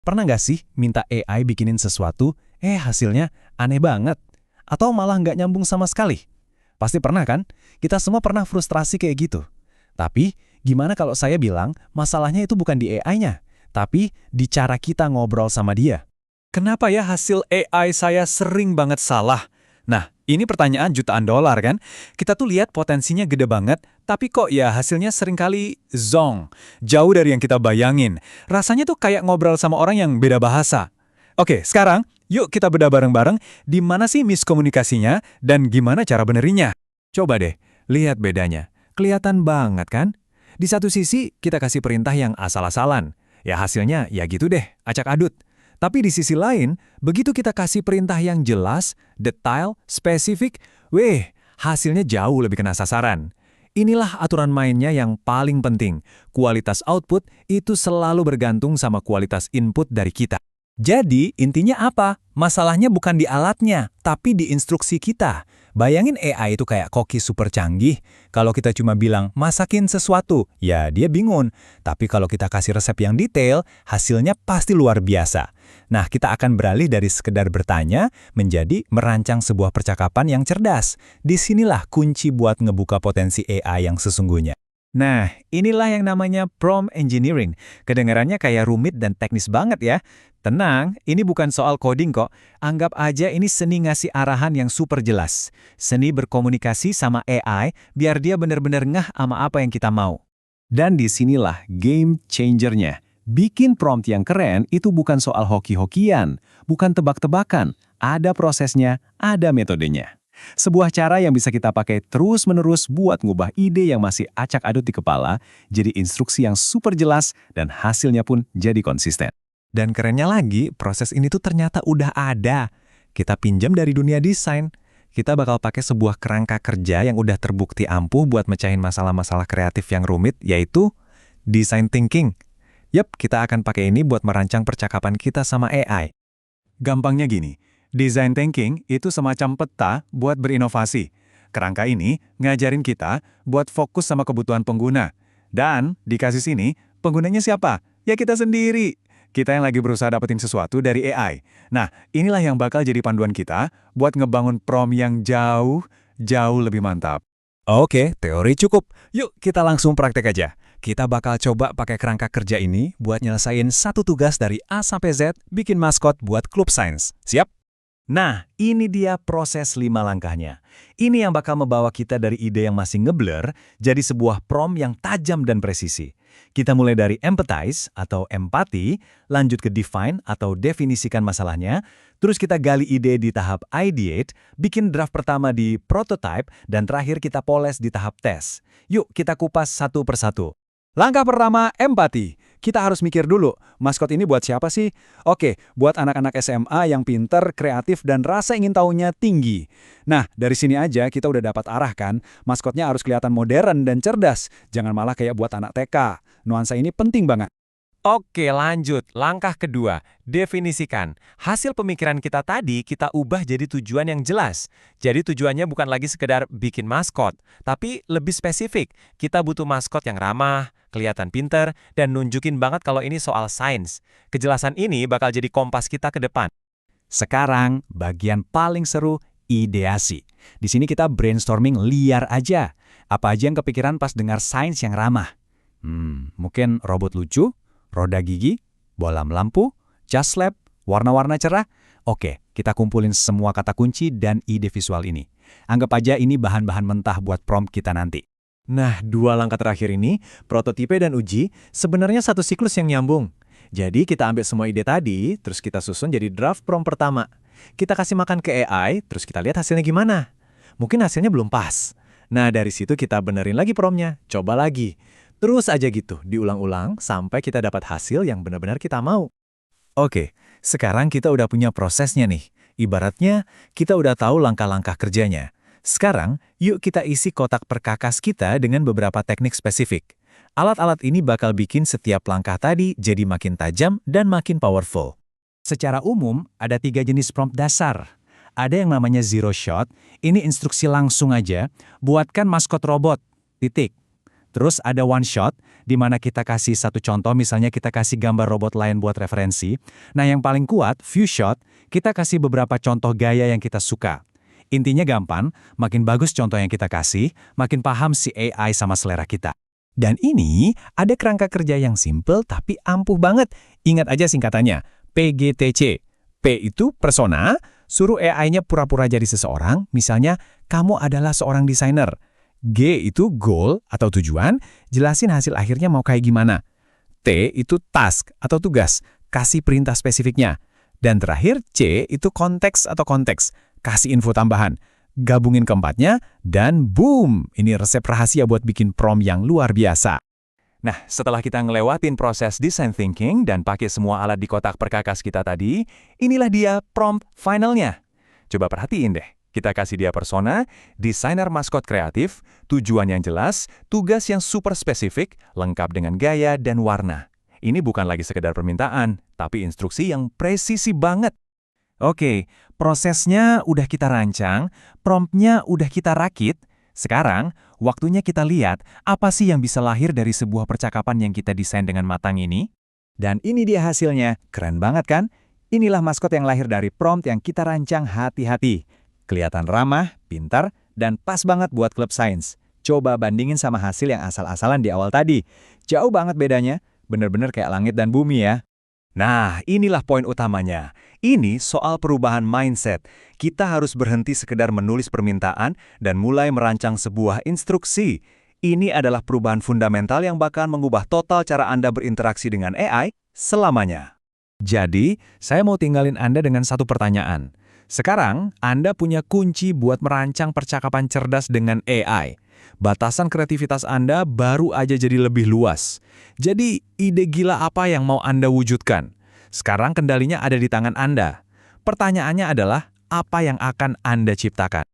Pernah nggak sih minta AI bikinin sesuatu, hasilnya aneh banget? Atau malah nggak nyambung sama sekali? Pasti pernah kan? Kita semua pernah frustrasi kayak gitu. Tapi, gimana kalau saya bilang masalahnya itu bukan di AI-nya, tapi di cara kita ngobrol sama dia? Kenapa ya hasil AI saya sering banget salah? Nah, ini pertanyaan jutaan dolar kan? Kita tuh lihat potensinya gede banget, tapi kok ya hasilnya seringkali zong. Jauh dari yang kita bayangin. Rasanya tuh kayak ngobrol sama orang yang beda bahasa. Oke, sekarang yuk kita bedah bareng-bareng di mana sih miskomunikasinya dan gimana cara benerinnya. Coba deh, lihat bedanya. Kelihatan banget kan? Di satu sisi kita kasih perintah yang asal-asalan. Ya hasilnya ya gitu deh, acak adut. Tapi di sisi lain, begitu kita kasih perintah yang jelas, detail, spesifik, hasilnya jauh lebih kena sasaran. Inilah aturan mainnya yang paling penting. Kualitas output itu selalu bergantung sama kualitas input dari kita. Jadi, intinya apa? Masalahnya bukan di alatnya, tapi di instruksi kita. Bayangin AI itu kayak koki super canggih. Kalau kita cuma bilang, masakin sesuatu, ya dia bingung. Tapi kalau kita kasih resep yang detail, hasilnya pasti luar biasa. Nah, kita akan beralih dari sekedar bertanya, menjadi merancang sebuah percakapan yang cerdas. Disinilah kunci buat ngebuka potensi AI yang sesungguhnya. Nah, inilah yang namanya prompt engineering. Kedengarannya kayak rumit dan teknis banget ya. Tenang, ini bukan soal coding kok. Anggap aja ini seni ngasih arahan yang super jelas. Seni berkomunikasi sama AI biar dia benar-benar ngeh sama apa yang kita mau. Dan disinilah game changernya. Bikin prompt yang keren itu bukan soal hoki-hokian, bukan tebak-tebakan. Ada prosesnya, ada metodenya. Sebuah cara yang bisa kita pakai terus-menerus buat ngubah ide yang masih acak adut di kepala, jadi instruksi yang super jelas dan hasilnya pun jadi konsisten. Dan kerennya lagi, proses ini tuh ternyata udah ada. Kita pinjam dari dunia desain. Kita bakal pakai sebuah kerangka kerja yang udah terbukti ampuh buat mecahin masalah-masalah kreatif yang rumit, yaitu design thinking. Yap, kita akan pakai ini buat merancang percakapan kita sama AI. Gampangnya gini, design thinking itu semacam peta buat berinovasi. Kerangka ini ngajarin kita buat fokus sama kebutuhan pengguna. Dan di kasus ini, penggunanya siapa? Ya kita sendiri. Kita yang lagi berusaha dapetin sesuatu dari AI. Nah, inilah yang bakal jadi panduan kita buat ngebangun prompt yang jauh lebih mantap. Oke, teori cukup. Yuk kita langsung praktek aja. Kita bakal coba pakai kerangka kerja ini buat nyelesain satu tugas dari A sampai Z, bikin maskot buat klub sains. Siap? Nah, ini dia proses 5 langkahnya. Ini yang bakal membawa kita dari ide yang masih ngeblur jadi sebuah prompt yang tajam dan presisi. Kita mulai dari empathize atau empati, lanjut ke define atau definisikan masalahnya, terus kita gali ide di tahap ideate, bikin draft pertama di prototype, dan terakhir kita poles di tahap tes. Yuk kita kupas satu persatu. Langkah pertama, empati. Kita harus mikir dulu, maskot ini buat siapa sih? Oke, buat anak-anak SMA yang pinter, kreatif, dan rasa ingin tahunya tinggi. Nah, dari sini aja kita udah dapat arah kan, maskotnya harus kelihatan modern dan cerdas. Jangan malah kayak buat anak TK. Nuansa ini penting banget. Oke, lanjut. Langkah kedua, definisikan. Hasil pemikiran kita tadi kita ubah jadi tujuan yang jelas. Jadi tujuannya bukan lagi sekedar bikin maskot, tapi lebih spesifik. Kita butuh maskot yang ramah, kelihatan pinter, dan nunjukin banget kalau ini soal sains. Kejelasan ini bakal jadi kompas kita ke depan. Sekarang, bagian paling seru, ideasi. Di sini kita brainstorming liar aja. Apa aja yang kepikiran pas dengar sains yang ramah? Mungkin robot lucu? Roda gigi, bolam lampu, jas lab, warna-warna cerah. Oke, kita kumpulin semua kata kunci dan ide visual ini. Anggap aja ini bahan-bahan mentah buat prompt kita nanti. Nah, 2 langkah terakhir ini, prototipe dan uji, sebenarnya satu siklus yang nyambung. Jadi kita ambil semua ide tadi, terus kita susun jadi draft prompt pertama. Kita kasih makan ke AI, terus kita lihat hasilnya gimana. Mungkin hasilnya belum pas. Nah, dari situ kita benerin lagi promptnya, coba lagi. Terus aja gitu, diulang-ulang sampai kita dapat hasil yang benar-benar kita mau. Oke, sekarang kita udah punya prosesnya nih. Ibaratnya, kita udah tahu langkah-langkah kerjanya. Sekarang, yuk kita isi kotak perkakas kita dengan beberapa teknik spesifik. Alat-alat ini bakal bikin setiap langkah tadi jadi makin tajam dan makin powerful. Secara umum, ada 3 jenis prompt dasar. Ada yang namanya zero shot, ini instruksi langsung aja, buatkan maskot robot, titik. Terus ada one shot, di mana kita kasih satu contoh, misalnya kita kasih gambar robot lain buat referensi. Nah, yang paling kuat, few shot, kita kasih beberapa contoh gaya yang kita suka. Intinya gampang, makin bagus contoh yang kita kasih, makin paham si AI sama selera kita. Dan ini ada kerangka kerja yang simple tapi ampuh banget. Ingat aja singkatannya, PGTC. P itu persona, suruh AI-nya pura-pura jadi seseorang, misalnya kamu adalah seorang desainer. G itu goal atau tujuan, jelasin hasil akhirnya mau kayak gimana. T itu task atau tugas, kasih perintah spesifiknya. Dan terakhir C itu konteks atau konteks, kasih info tambahan. Gabungin keempatnya, dan boom! Ini resep rahasia buat bikin prompt yang luar biasa. Nah, setelah kita ngelewatin proses design thinking dan pakai semua alat di kotak perkakas kita tadi, inilah dia prompt finalnya. Coba perhatiin deh. Kita kasih dia persona, desainer maskot kreatif, tujuan yang jelas, tugas yang super spesifik, lengkap dengan gaya dan warna. Ini bukan lagi sekedar permintaan, tapi instruksi yang presisi banget. Oke, prosesnya udah kita rancang, promptnya udah kita rakit. Sekarang, waktunya kita lihat apa sih yang bisa lahir dari sebuah percakapan yang kita desain dengan matang ini. Dan ini dia hasilnya, keren banget kan? Inilah maskot yang lahir dari prompt yang kita rancang hati-hati. Kelihatan ramah, pintar, dan pas banget buat klub sains. Coba bandingin sama hasil yang asal-asalan di awal tadi. Jauh banget bedanya, bener-bener kayak langit dan bumi ya. Nah, inilah poin utamanya. Ini soal perubahan mindset. Kita harus berhenti sekedar menulis permintaan dan mulai merancang sebuah instruksi. Ini adalah perubahan fundamental yang bakal mengubah total cara Anda berinteraksi dengan AI selamanya. Jadi, saya mau tinggalin Anda dengan satu pertanyaan. Sekarang, Anda punya kunci buat merancang percakapan cerdas dengan AI. Batasan kreativitas Anda baru aja jadi lebih luas. Jadi, ide gila apa yang mau Anda wujudkan? Sekarang kendalinya ada di tangan Anda. Pertanyaannya adalah, apa yang akan Anda ciptakan?